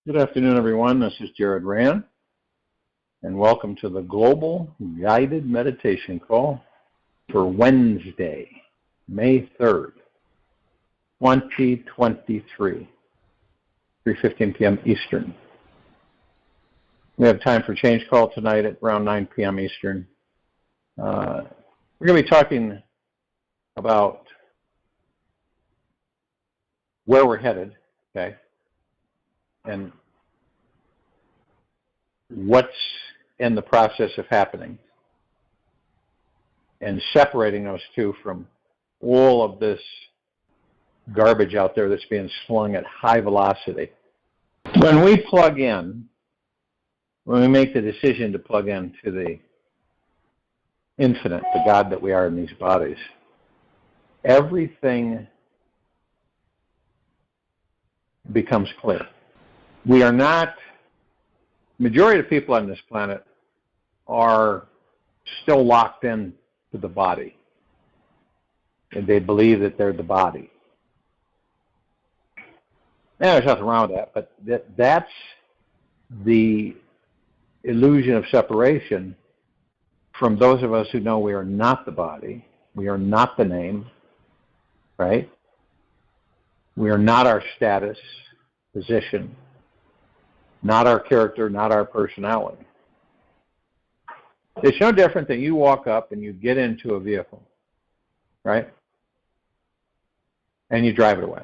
Good afternoon, everyone. This is Jared Rand, and welcome to the Global Guided Meditation Call for Wednesday, May 3rd, 2023, 3:15 p.m. Eastern. We have time for change call tonight at around 9 p.m. Eastern. We're going to be talking about where we're headed, okay? And what's in the process of happening, and separating those two from all of this garbage out there that's being slung at high velocity. When we plug in, when we make the decision to plug into the infinite, the God that we are in these bodies, everything becomes clear. We are not, majority of people on this planet are still locked in to the body, and they believe that they're the body. Now, there's nothing wrong with that, but that's the illusion of separation from those of us who know we are not the body, we are not the name, right? We are not our status, position, not our character, not our personality. It's no different than you walk up and you get into a vehicle, right? And you drive it away.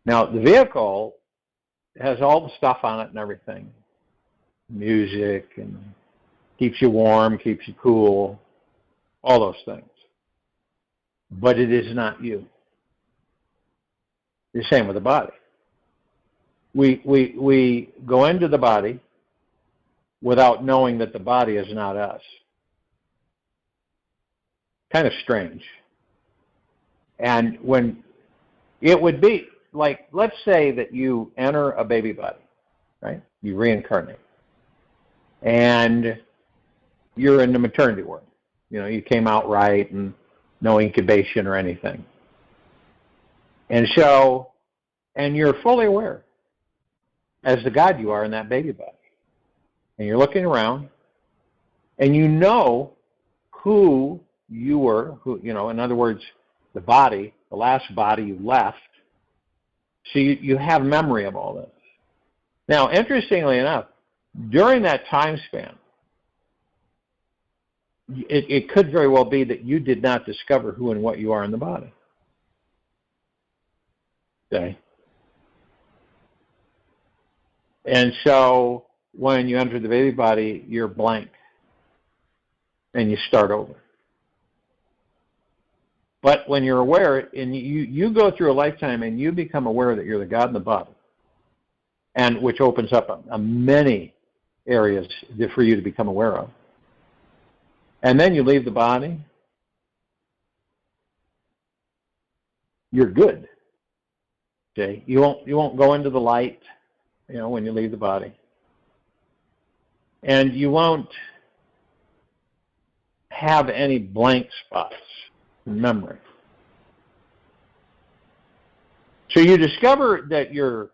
Now, the vehicle has all the stuff on it and everything. Music, and keeps you warm, keeps you cool, all those things. But it is not you. The same with the body. We go into the body without knowing that the body is not us. Kind of strange. And when it would be like, let's say that you enter a baby body, right? You reincarnate. And you're in the maternity ward. You know, you came out right and no incubation or anything. And so, and you're fully aware as the God you are in that baby body. And you're looking around, and you know who you were, who, you know, in other words, the body, the last body you left. So you have memory of all this. Now, interestingly enough, during that time span, it could very well be that you did not discover who and what you are in the body. Okay? And so when you enter the baby body, you're blank and you start over. But when you're aware, and you go through a lifetime and you become aware that you're the God in the body, and which opens up many areas for you to become aware of. And then you leave the body, you're good. Okay? You won't go into the light, you know, when you leave the body. And you won't have any blank spots in memory. So you discover that you're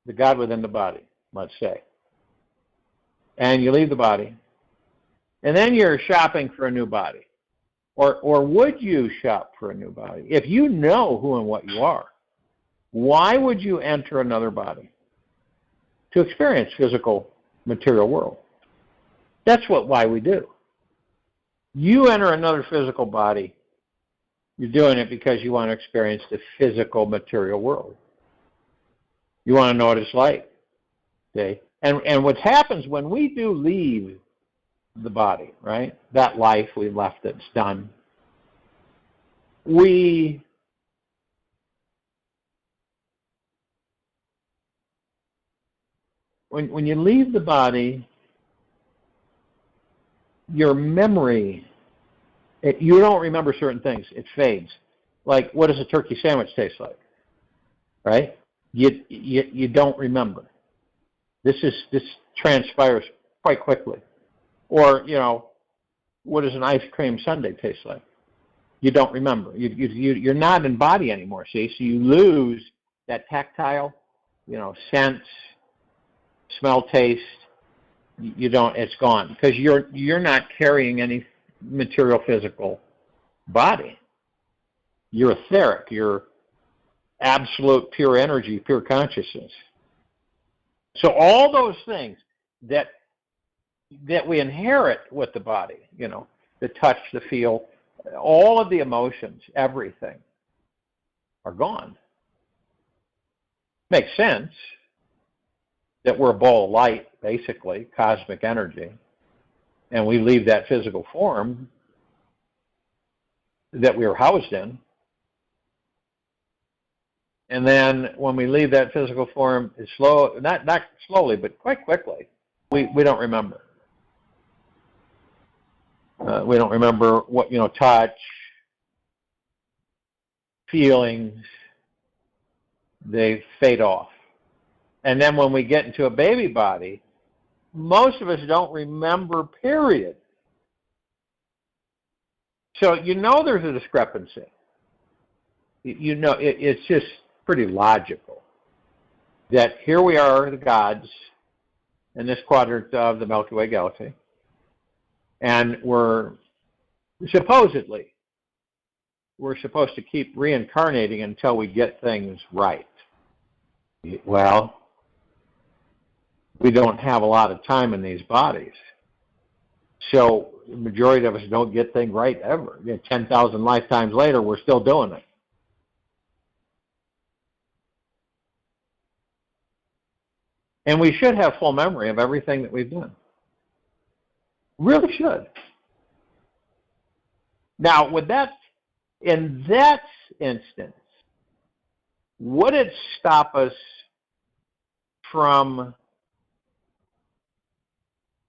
the God within the body, let's say. And you leave the body. And then you're shopping for a new body. Or would you shop for a new body? If you know who and what you are, why would you enter another body? To experience physical, material world. That's why we do. You enter another physical body, you're doing it because you want to experience the physical, material world. You want to know what it's like. Okay? And what happens when we do leave the body, right? That life we left that's done. When you leave the body, your memory, you don't remember certain things. It fades. Like, what does a turkey sandwich taste like? Right? You don't remember. This transpires quite quickly. Or, you know, what does an ice cream sundae taste like? You don't remember. You're not in body anymore, see? So you lose that tactile sense, smell, taste, you don't. It's gone because you're not carrying any material physical body. You're etheric. You're absolute pure energy, pure consciousness. So all those things that we inherit with the body, the touch, the feel, all of the emotions, everything, are gone. Makes sense that we're a ball of light, basically, cosmic energy, and we leave that physical form that we were housed in. And then when we leave that physical form, it's not slowly, but quite quickly, we don't remember. We don't remember what, touch, feelings, they fade off. And then when we get into a baby body, most of us don't remember, period. So there's a discrepancy. It's just pretty logical that here we are, the gods, in this quadrant of the Milky Way galaxy, and we're supposed to keep reincarnating until we get things right. Well, we don't have a lot of time in these bodies. So the majority of us don't get things right ever. 10,000 lifetimes later, we're still doing it. And we should have full memory of everything that we've done. Really should. Now, in that instance, would it stop us from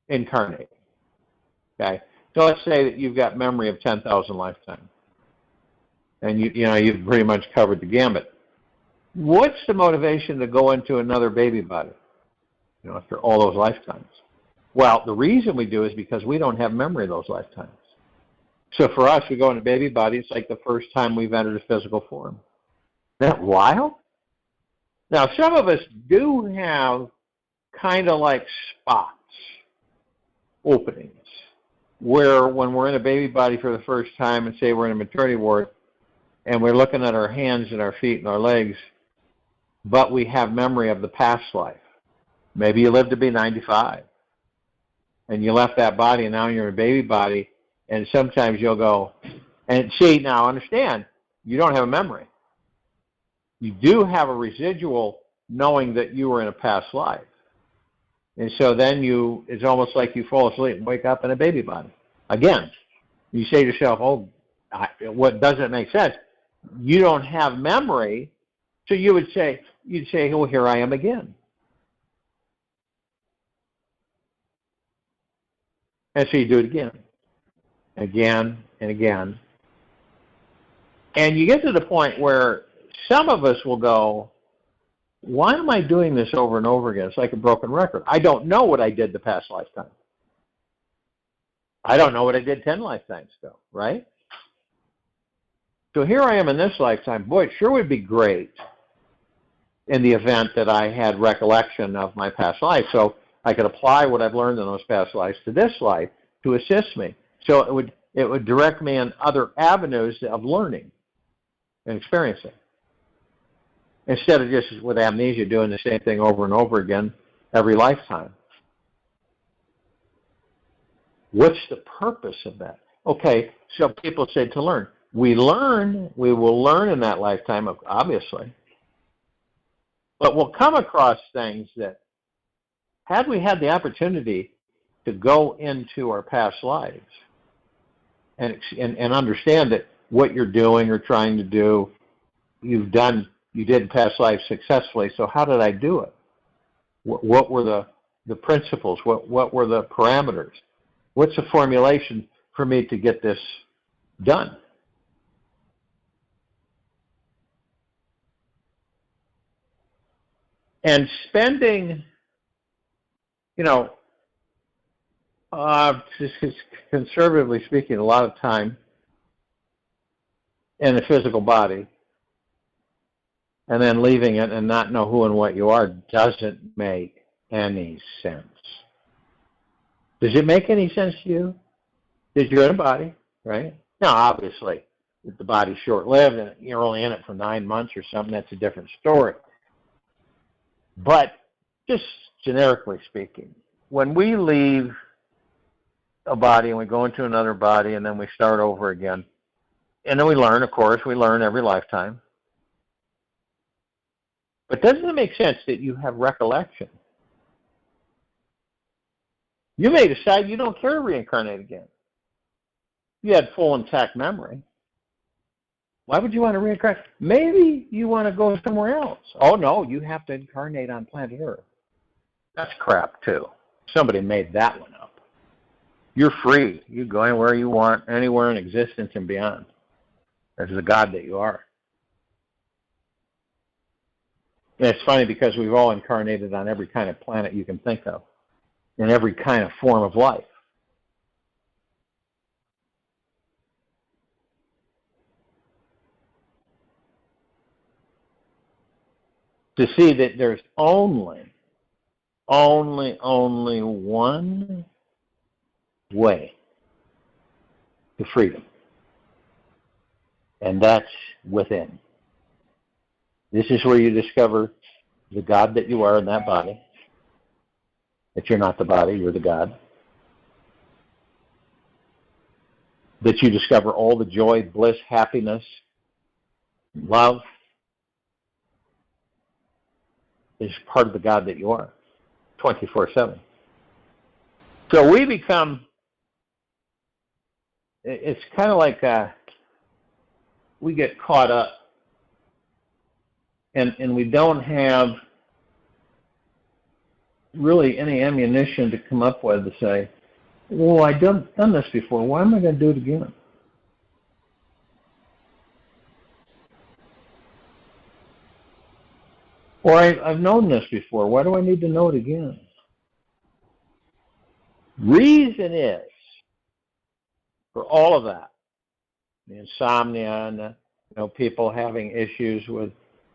incarnating? Okay, so let's say that you've got memory of 10,000 lifetimes, and you've pretty much covered the gambit. What's the motivation to go into another baby body? After all those lifetimes. Well, the reason we do is because we don't have memory of those lifetimes. So for us, we go into baby body. It's like the first time we've entered a physical form. Isn't that wild? Now, some of us do have kind of like spots, openings, where when we're in a baby body for the first time and say we're in a maternity ward and we're looking at our hands and our feet and our legs, but we have memory of the past life. Maybe you lived to be 95 and you left that body and now you're in a baby body, and sometimes you'll go, and see, now understand, you don't have a memory. You do have a residual knowing that you were in a past life. And so then it's almost like you fall asleep and wake up in a baby body. Again, you say to yourself, what doesn't make sense? You don't have memory, so you'd say, well, here I am again. And so you do it again and again. And you get to the point where some of us will go, why am I doing this over and over again? It's like a broken record. I don't know what I did the past lifetime. I don't know what I did 10 lifetimes ago, right? So here I am in this lifetime. Boy, it sure would be great in the event that I had recollection of my past life, so I could apply what I've learned in those past lives to this life to assist me. So it would direct me in other avenues of learning and experiencing, instead of just with amnesia doing the same thing over and over again every lifetime. What's the purpose of that? Okay, so people say to learn. We will learn in that lifetime, obviously. But we'll come across things that, had we had the opportunity to go into our past lives and understand that what you're doing or trying to do, you did past life successfully, so how did I do it? What were the principles? What were the parameters? What's the formulation for me to get this done? And spending, just conservatively speaking, a lot of time in the physical body and then leaving it and not know who and what you are doesn't make any sense. Does it make any sense to you? Because you're in a body, right? Now, obviously, if the body's short-lived and you're only in it for 9 months or something, that's a different story. But just generically speaking, when we leave a body and we go into another body and then we start over again, and then we learn, of course, we learn every lifetime. But doesn't it make sense that you have recollection? You may decide you don't care to reincarnate again. You had full intact memory. Why would you want to reincarnate? Maybe you want to go somewhere else. Oh, no, you have to incarnate on planet Earth. That's crap, too. Somebody made that one up. You're free. You go anywhere you want, anywhere in existence and beyond. As the God that you are. And it's funny because we've all incarnated on every kind of planet you can think of, in every kind of form of life. To see that there's only one way to freedom. And that's within. This is where you discover the God that you are in that body. That you're not the body, you're the God. That you discover all the joy, bliss, happiness, love is part of the God that you are, 24/7. So we become, it's kind of like we get caught up and we don't have really any ammunition to come up with to say, well, I've done this before. Why am I going to do it again? Or I've known this before. Why do I need to know it again? Reason is, for all of that, the insomnia and people having issues with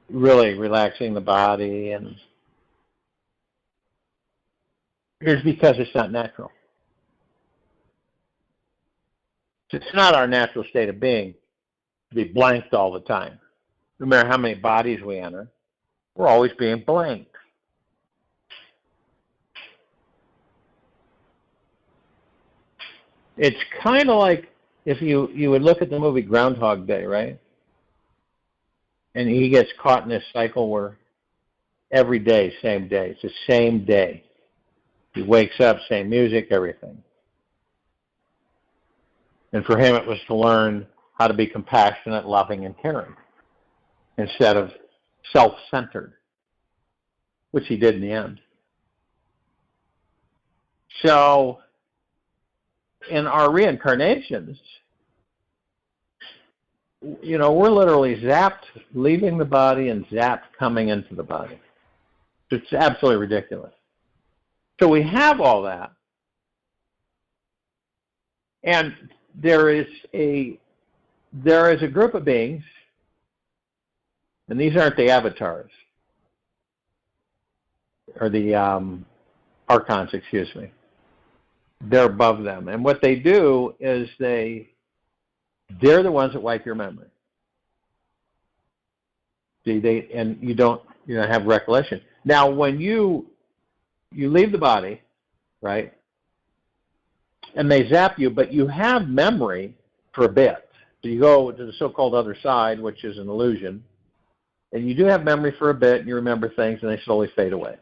really relaxing the body, and it's because it's not natural. It's not our natural state of being to be blanked all the time. No matter how many bodies we enter, we're always being blanked. It's kind of like if you would look at the movie Groundhog Day, right? And he gets caught in this cycle where every day, same day. It's the same day. He wakes up, same music, everything. And for him, it was to learn how to be compassionate, loving, and caring instead of self-centered, which he did in the end. So, in our reincarnations, we're literally zapped leaving the body and zapped coming into the body. It's absolutely ridiculous. So we have all that. And there is a group of beings, and these aren't the avatars, or the archons, excuse me. They're above them. And what they do is they're the ones that wipe your memory. See, and you don't have recollection. Now, when you leave the body, right, and they zap you, but you have memory for a bit. So you go to the so-called other side, which is an illusion, and you do have memory for a bit, and you remember things, and they slowly fade away.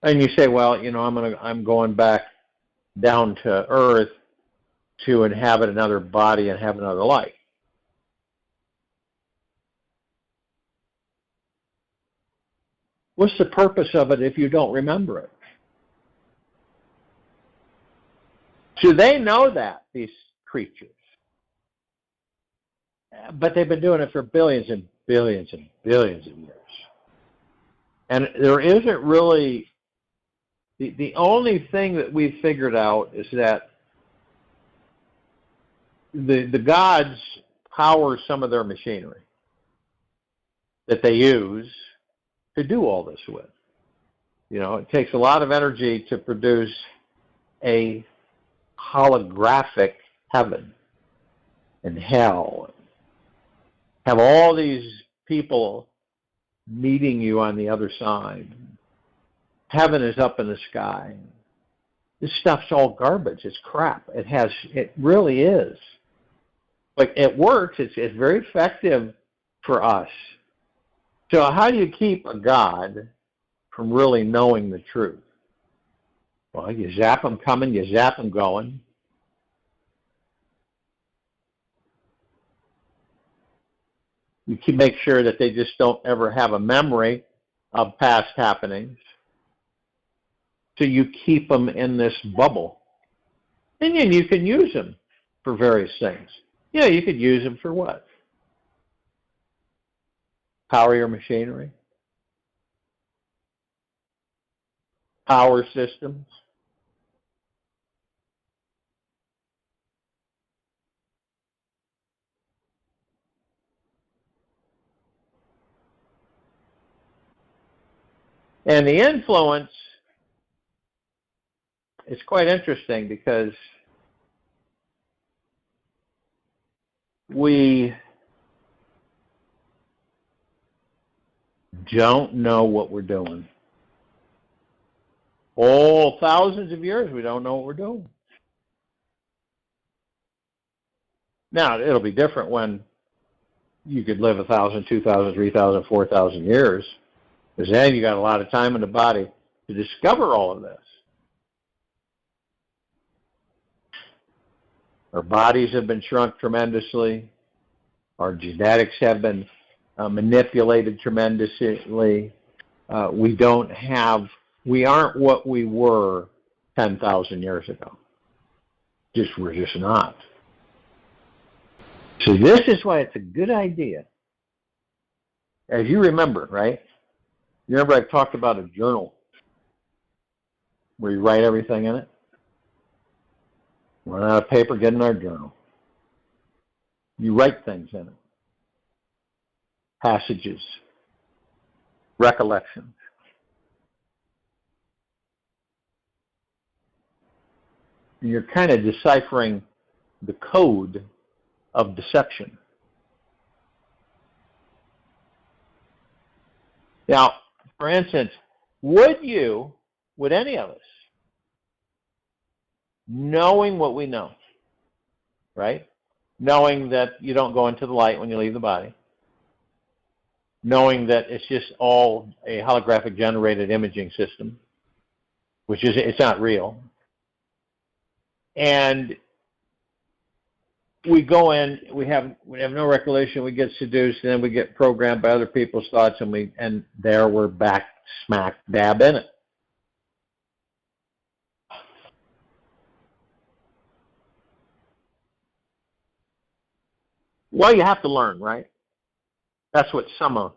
And you say, well, I'm going back down to Earth to inhabit another body and have another life. What's the purpose of it if you don't remember it? So they know that, these creatures. But they've been doing it for billions and billions and billions of years. And there isn't really, the only thing that we've figured out is that the gods power some of their machinery. that they use to do all this with. It takes a lot of energy to produce a holographic heaven and hell. Have all these people meeting you on the other side. Heaven is up in the sky. This stuff's all garbage. It's crap. It really is. But it works. It's very effective for us. So how do you keep a God from really knowing the truth? Well, you zap them coming, you zap them going. You can make sure that they just don't ever have a memory of past happenings. So you keep them in this bubble. And then you can use them for various things. You could use them for what? Power your machinery? Power systems? And the influence is quite interesting because we don't know what we're doing. Thousands of years, we don't know what we're doing. Now, it'll be different when you could live 1,000, 2,000, 3,000, 4,000 years, because then you got a lot of time in the body to discover all of this. Our bodies have been shrunk tremendously. Our genetics have been manipulated tremendously. We aren't what we were 10,000 years ago. We're just not. So this is why it's a good idea. As you remember, right? You remember I talked about a journal where you write everything in it? Run out of paper, get in our journal. You write things in it. Passages. Recollections. You're kind of deciphering the code of deception. Now, for instance, would any of us, knowing what we know, right? Knowing that you don't go into the light when you leave the body, knowing that it's just all a holographic generated imaging system, it's not real. And we go in, we have no recollection, we get seduced, and then we get programmed by other people's thoughts, and there we're back smack dab in it. Well, you have to learn, right? That's what some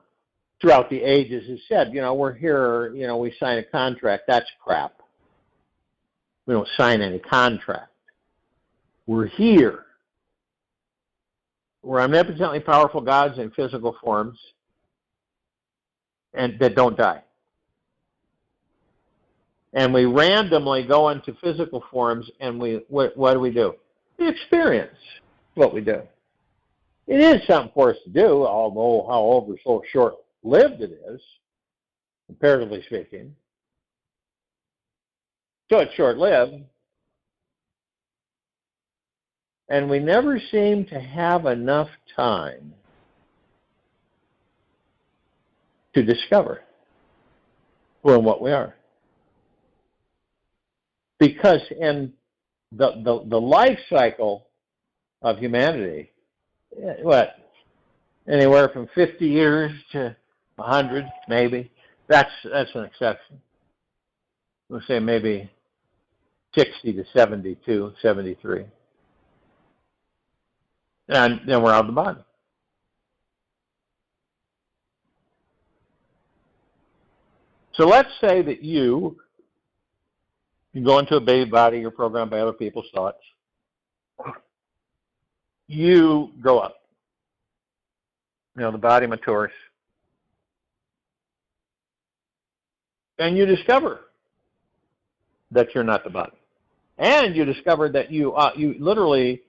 throughout the ages has said. We're here, we sign a contract. That's crap. We don't sign any contract. We're here. We're omnipotently powerful gods in physical forms and that don't die. And we randomly go into physical forms, and what do we do? We experience what we do. It is something for us to do, although however so short-lived it is, comparatively speaking. So it's short-lived. And we never seem to have enough time to discover who and what we are. Because in the life cycle of humanity, anywhere from 50 years to 100, maybe. That's an exception. We'll say maybe 60 to 72, 73. And then we're out of the body. So let's say that you go into a baby body, you're programmed by other people's thoughts. You grow up. The body matures. And you discover that you're not the body. And you discover that you literally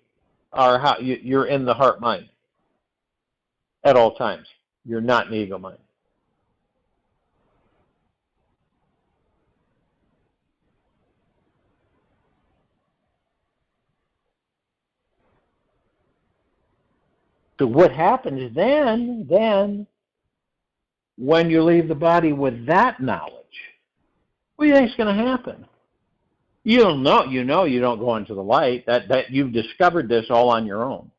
are you're in the heart mind at all times. You're not an ego mind. So what happens then, when you leave the body with that knowledge, what do you think is going to happen? You don't know. You don't go into the light. That you've discovered this all on your own.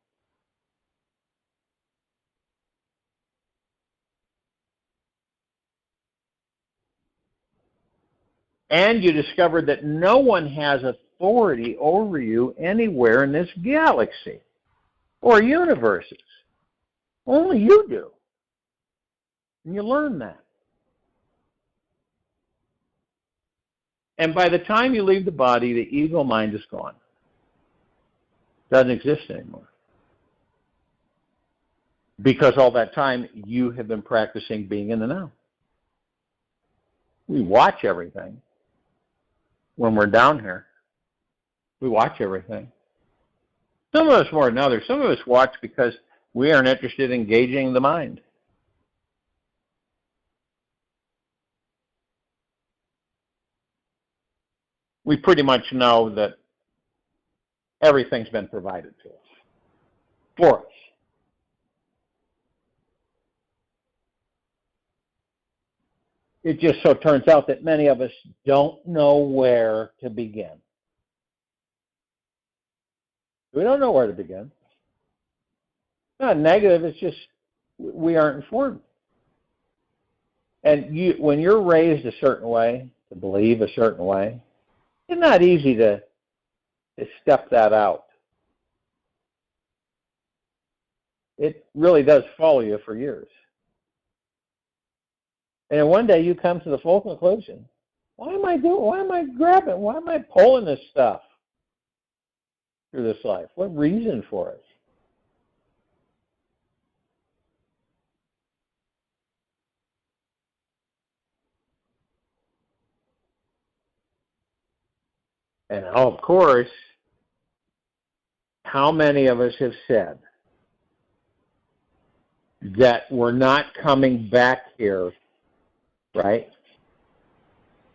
And you discovered that no one has authority over you anywhere in this galaxy or universes. Only you do. And you learn that. And by the time you leave the body, the ego mind is gone. Doesn't exist anymore. Because all that time you have been practicing being in the now. We watch everything. When we're down here, we watch everything. Some of us more than others. Some of us watch because we aren't interested in engaging the mind. We pretty much know that everything's been provided to us, for us. It just so turns out that many of us don't know where to begin. We don't know where to begin. It's not negative, it's just we aren't informed. And when you're raised a certain way, to believe a certain way, it's not easy to step that out. It really does follow you for years. And then one day you come to the full conclusion, why am I grabbing, why am I pulling this stuff through this life? What reason for it? And of course, how many of us have said that we're not coming back here, right,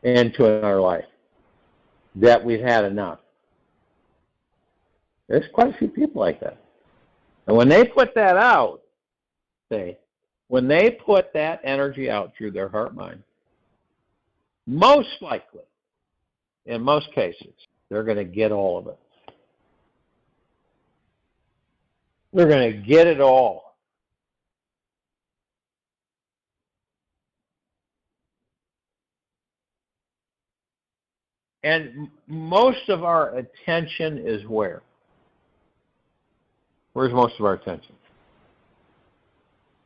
into our life, that we've had enough? There's quite a few people like that. And when they put that out, when they put that energy out through their heart mind, most likely, in most cases, they're going to get all of it. They're going to get it all. And most of our attention is where? Where's most of our attention?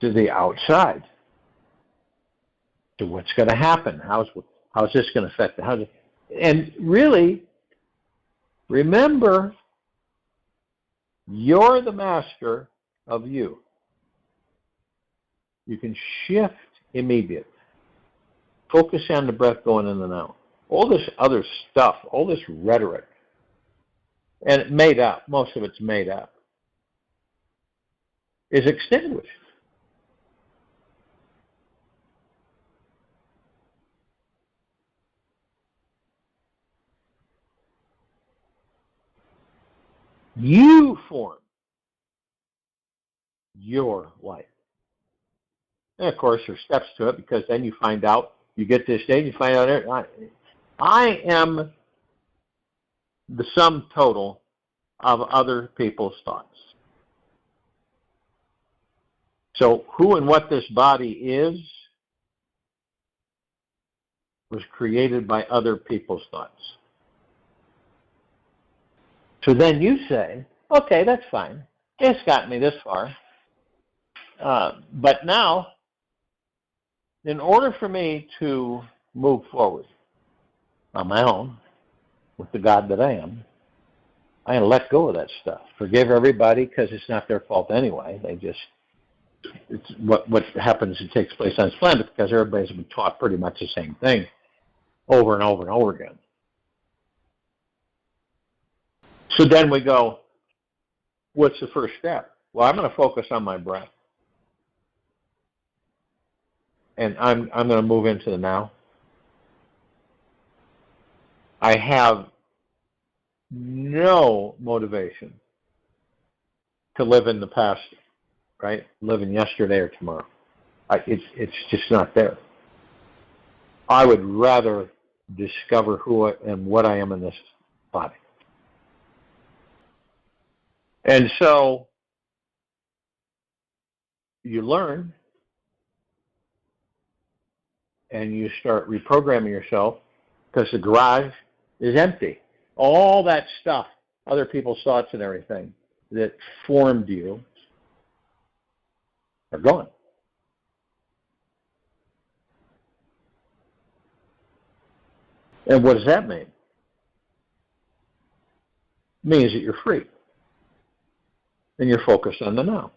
To the outside. To what's going to happen. How's this going to affect it? And really, remember, you're the master of you. You can shift immediately. Focus on the breath going in and out. All this other stuff, all this rhetoric, and made up, most of it's made up, is extinguished. You form your life. And of course, there's steps to it, because then you find out, you get to this stage, you find out, I am the sum total of other people's thoughts. So who and what this body is was created by other people's thoughts. So then you say, okay, that's fine. It's gotten me this far. But now, in order for me to move forward on my own, with the God that I am, I gotta let go of that stuff. Forgive everybody, because it's not their fault anyway. It's what happens, it takes place on this planet, because everybody's been taught pretty much the same thing. over and over and over again. So then we go, what's the first step? Well, I'm going to focus on my breath. And I'm going to move into the now. I have no motivation to live in the past, right? Live in yesterday or tomorrow. It's just not there. I would rather discover who and what I am in this body. And so you learn and you start reprogramming yourself because the garage is empty. All that stuff, other people's thoughts and everything that formed you are gone. And what does that mean? It means that you're free. And you're focused on the now.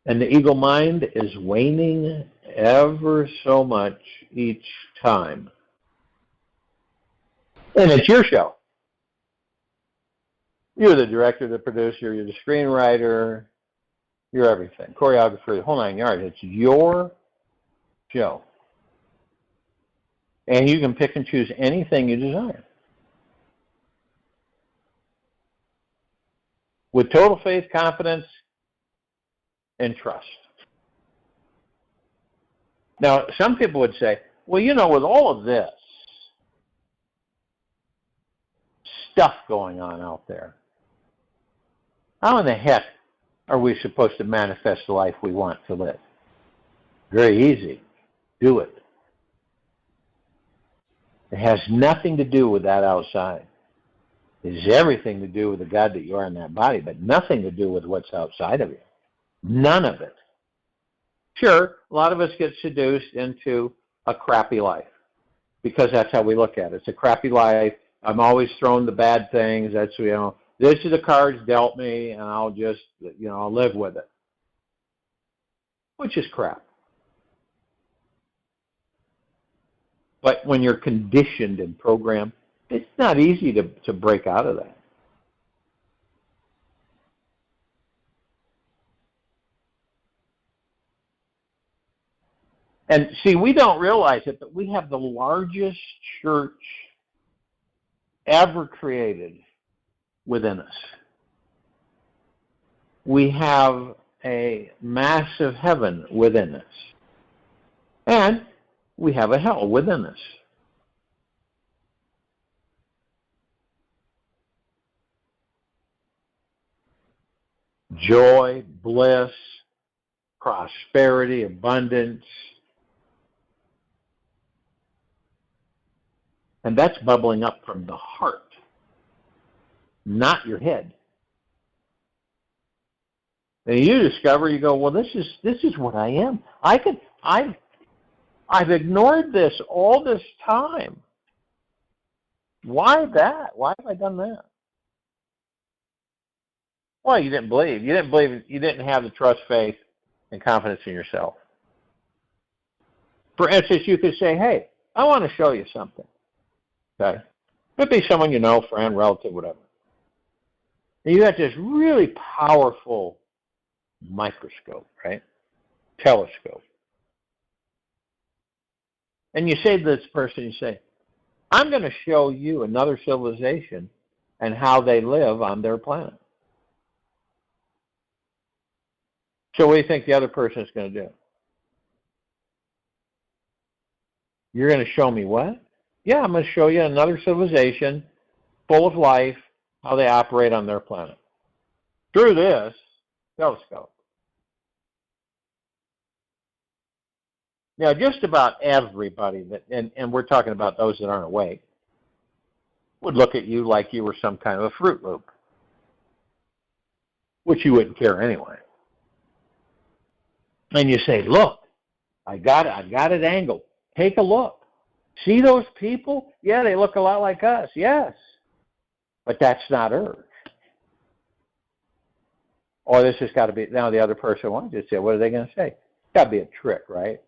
And the ego mind is waning ever so much each time. And it's your show. You're the director, the producer, you're the screenwriter, you're everything. Choreographer, the whole 9 yards. It's your show. And you can pick and choose anything you desire. With total faith, confidence, and trust. Now, some people would say, well, you know, with all of this stuff going on out there, how in the heck are we supposed to manifest the life we want to live? Very easy. Do it. It has nothing to do with that outside. It has everything to do with the God that you are in that body, but nothing to do with what's outside of you. None of it. Sure, a lot of us get seduced into a crappy life because that's how we look at it. It's a crappy life. I'm always throwing the bad things. That's, you know, this is the cards dealt me, and I'll just, you know, I'll live with it. Which is crap. But when you're conditioned and programmed, it's not easy to break out of that. And see, we don't realize it, but we have the largest church ever created within us. We have a massive heaven within us. And we have a hell within us. Joy, bliss, prosperity, abundance. And that's bubbling up from the heart, not your head. And you discover, you go, well, this is what I am. I've ignored this all this time. Why that? Why have I done that? Well, you didn't believe. You didn't have the trust, faith, and confidence in yourself. For instance, you could say, hey, I want to show you something. Okay? It could be someone you know, friend, relative, whatever. And you got this really powerful microscope, right? Telescope. And you say to this person, you say, I'm going to show you another civilization and how they live on their planet. So what do you think the other person is going to do? You're going to show me what? Yeah, I'm going to show you another civilization full of life, how they operate on their planet. Through this telescope. Now, just about everybody, and we're talking about those that aren't awake, would look at you like you were some kind of a Fruit Loop, which you wouldn't care anyway. And you say, look, I got it angled. Take a look. See those people? Yeah, they look a lot like us. Yes. But that's not Earth. Or this has got to be, now the other person wants to say, what are they going to say? It's got to be a trick, right?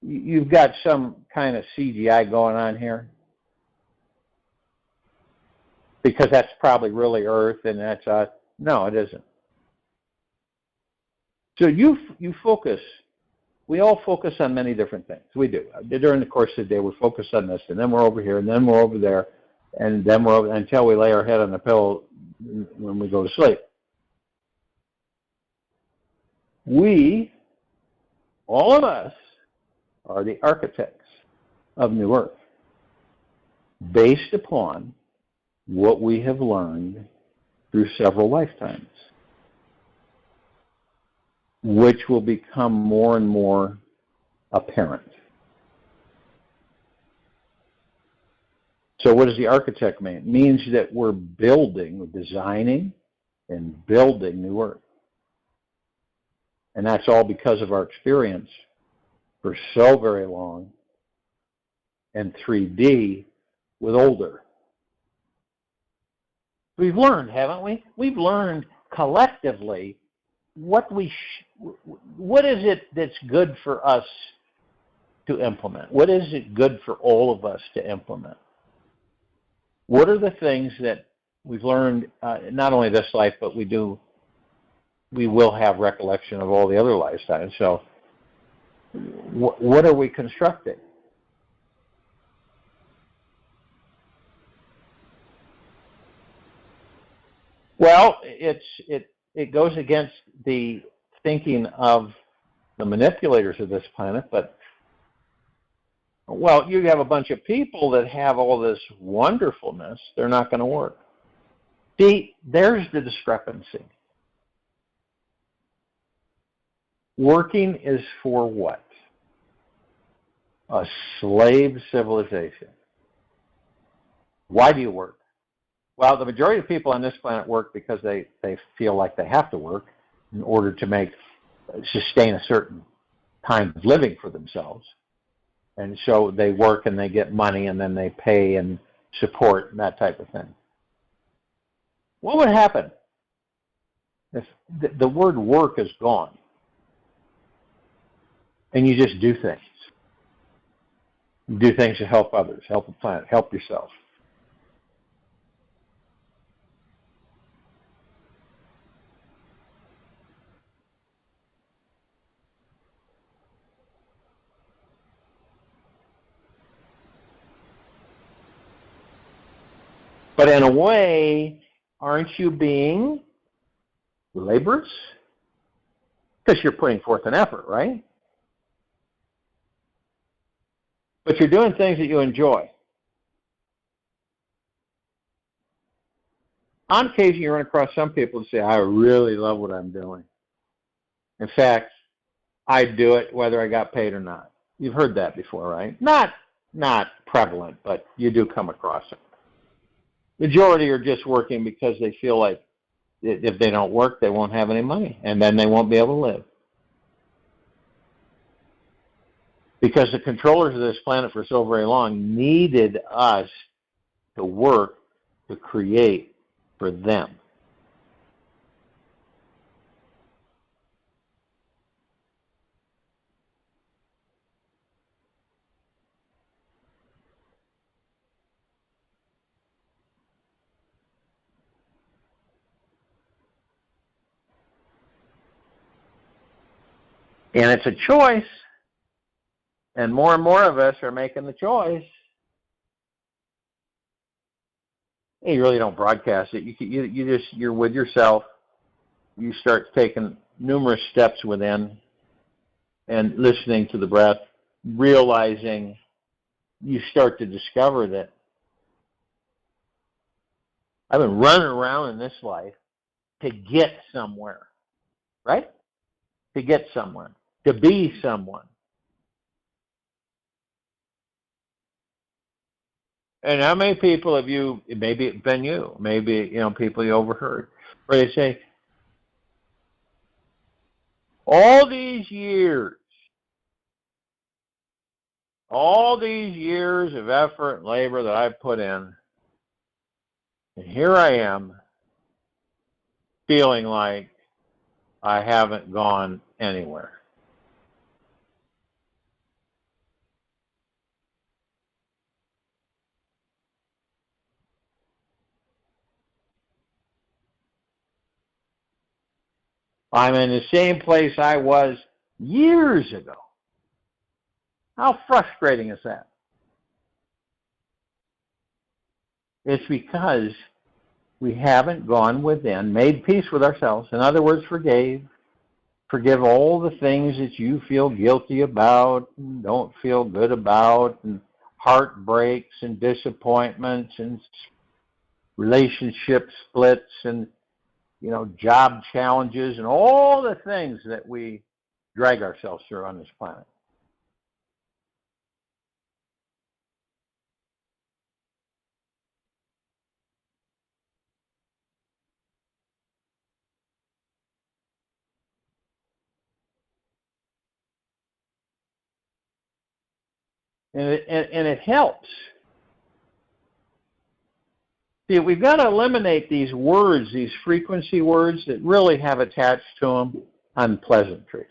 you've got some kind of CGI going on here? Because that's probably really Earth and that's us. No, it isn't. So you focus. We all focus on many different things. We do. During the course of the day, we focus on this, and then we're over here, and then we're over there, and then we're over, until we lay our head on the pillow when we go to sleep. We, all of us, are the architects of New Earth, based upon what we have learned through several lifetimes, which will become more and more apparent. So what does the architect mean? It means that we're designing and building New Earth. And that's all because of our experience for so very long in 3D with older. We've learned, haven't we? We've learned collectively what is it that's good for us to implement? What is it good for all of us to implement? What are the things that we've learned, not only this life, but we will have recollection of all the other lifetimes. So what are we constructing? Well, it goes against the thinking of the manipulators of this planet, but, well, you have a bunch of people that have all this wonderfulness, they're not going to work. See, there's the discrepancy. Working is for what? A slave civilization. Why do you work? Well, the majority of people on this planet work because they feel like they have to work in order to sustain a certain kind of living for themselves. And so they work and they get money and then they pay and support and that type of thing. What would happen if the word work is gone and you just do things? You do things to help others, help the planet, help yourself. But in a way, aren't you being laborious? Because you're putting forth an effort, right? But you're doing things that you enjoy. On occasion, you run across some people who say, I really love what I'm doing. In fact, I do it whether I got paid or not. You've heard that before, right? Not prevalent, but you do come across it. Majority are just working because they feel like if they don't work, they won't have any money, and then they won't be able to live. Because the controllers of this planet for so very long needed us to work to create for them. And it's a choice, and more of us are making the choice. You really don't broadcast it. You're with yourself. You start taking numerous steps within and listening to the breath, realizing you start to discover that I've been running around in this life to get somewhere, right? To get somewhere, to be someone. And how many people have you, maybe it's been you, maybe, people you overheard, where they say, all these years of effort and labor that I've put in, and here I am feeling like I haven't gone anywhere. I'm in the same place I was years ago. How frustrating is that? It's because we haven't gone within, made peace with ourselves. In other words, forgive all the things that you feel guilty about and don't feel good about, and heartbreaks and disappointments and relationship splits and, job challenges and all the things that we drag ourselves through on this planet. And it helps. See, we've got to eliminate these words, these frequency words that really have attached to them unpleasantries.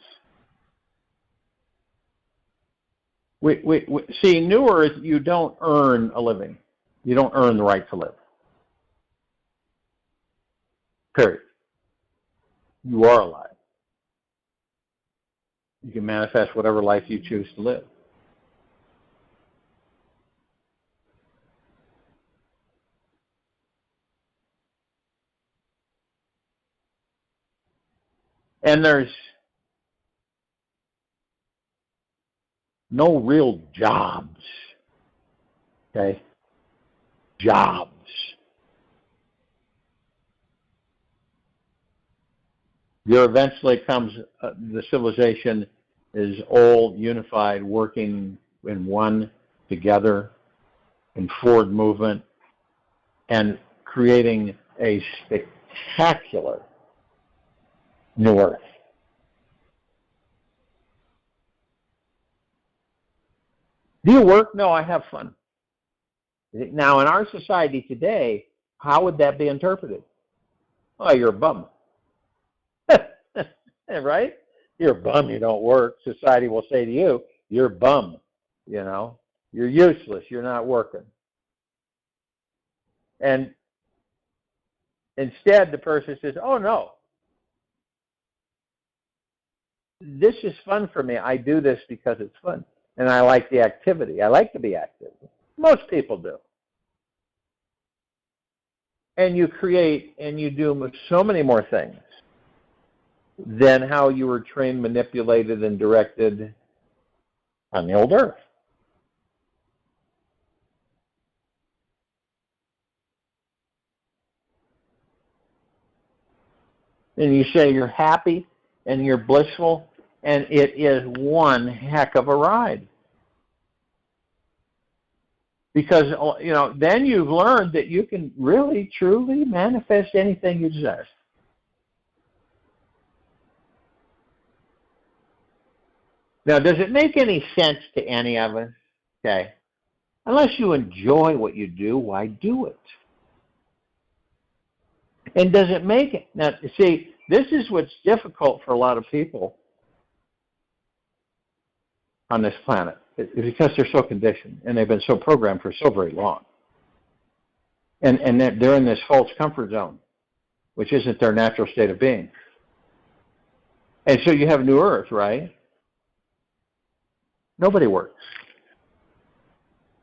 See, New Earth, you don't earn a living. You don't earn the right to live. Period. You are alive. You can manifest whatever life you choose to live. And there's no real jobs. Okay? Jobs. There eventually comes, the civilization is all unified, working in one together in forward movement and creating a spectacular New Earth. Do you work? No, I have fun. Now, in our society today, how would that be interpreted? Oh, you're a bum. Right? You're a bum, you don't work. Society will say to you, you're a bum. You're useless, you're not working. And instead, the person says, oh, no. This is fun for me. I do this because it's fun. And I like the activity. I like to be active. Most people do. And you create and you do so many more things than how you were trained, manipulated, and directed on the old Earth. And you say you're happy and you're blissful, and it is one heck of a ride. Because, then you've learned that you can really, truly manifest anything you desire. Now, does it make any sense to any of us? Okay. Unless you enjoy what you do, why do it? And does it make it? Now, see, this is what's difficult for a lot of people on this planet. It's because they're so conditioned and they've been so programmed for so very long. And they're in this false comfort zone, which isn't their natural state of being. And so you have New Earth, right? Nobody works.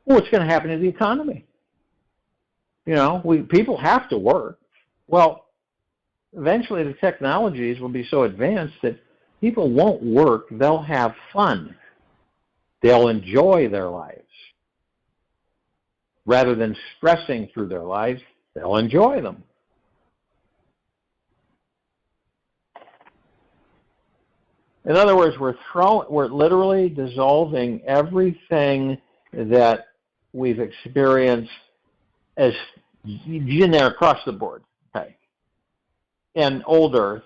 Well, what's going to happen to the economy? People have to work. Well, eventually the technologies will be so advanced that people won't work. They'll have fun. They'll enjoy their lives. Rather than stressing through their lives, they'll enjoy them. In other words, we're literally dissolving everything that we've experienced as generic across the board, okay, and old Earth,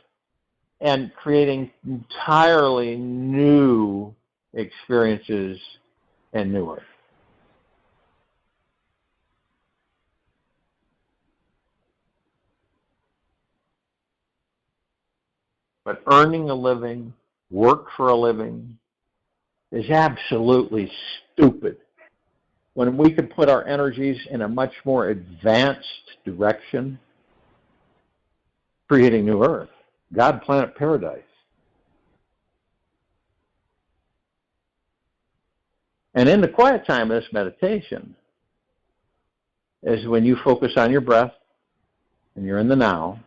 and creating entirely new experiences in New Earth. But earning a living, work for a living, is absolutely stupid. When we could put our energies in a much more advanced direction, creating New Earth. God planet paradise. And in the quiet time of this meditation is when you focus on your breath and you're in the now.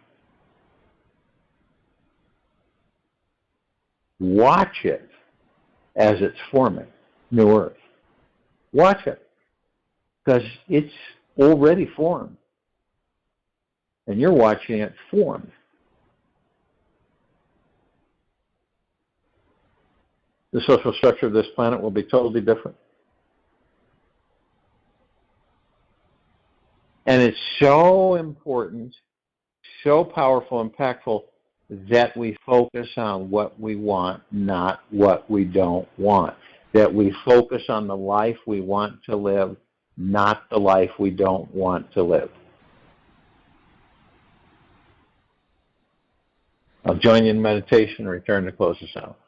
Watch it as it's forming, New Earth. Watch it, because it's already formed, and you're watching it form. The social structure of this planet will be totally different. And it's so important, so powerful, impactful, that we focus on what we want, not what we don't want. That we focus on the life we want to live, not the life we don't want to live. I'll join you in meditation and return to close us out.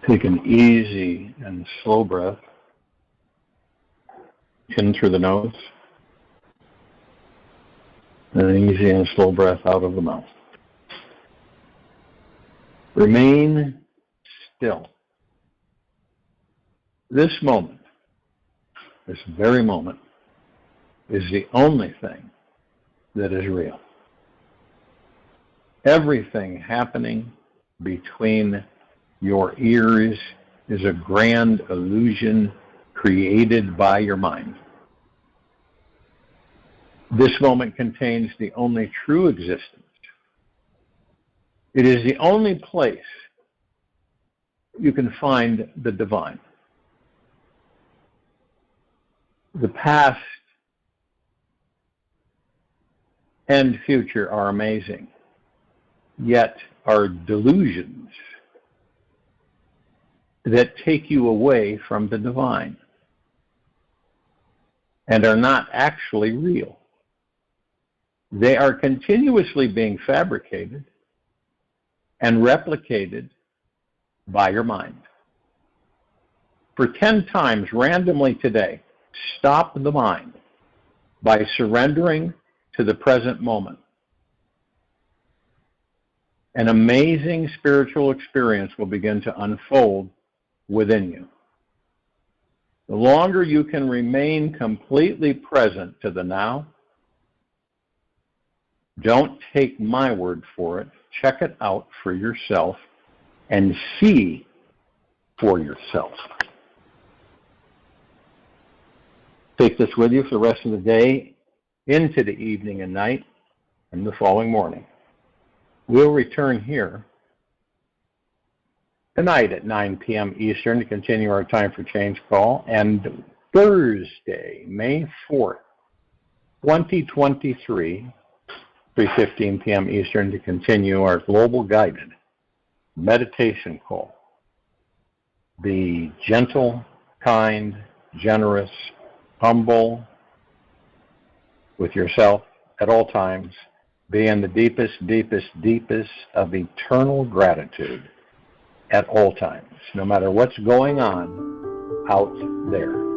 Take an easy and slow breath in through the nose, and an easy and slow breath out of the mouth. Remain still. This moment, this very moment, is the only thing that is real. Everything happening between your ears is a grand illusion created by your mind. This moment contains the only true existence. It is the only place you can find the divine. The past and future are amazing, yet are delusions that take you away from the divine and are not actually real. They are continuously being fabricated and replicated by your mind. For 10 times randomly today, stop the mind by surrendering to the present moment. An amazing spiritual experience will begin to unfold within you. The longer you can remain completely present to the now, don't take my word for it. Check it out for yourself and see for yourself. Take this with you for the rest of the day, into the evening and night, and the following morning. We'll return here tonight at 9 p.m. Eastern to continue our Time for Change call, and Thursday, May 4th, 2023, 3:15 p.m. Eastern to continue our global guided meditation call. Be gentle, kind, generous, humble with yourself at all times. Be in the deepest, deepest, deepest of eternal gratitude at all times, no matter what's going on out there.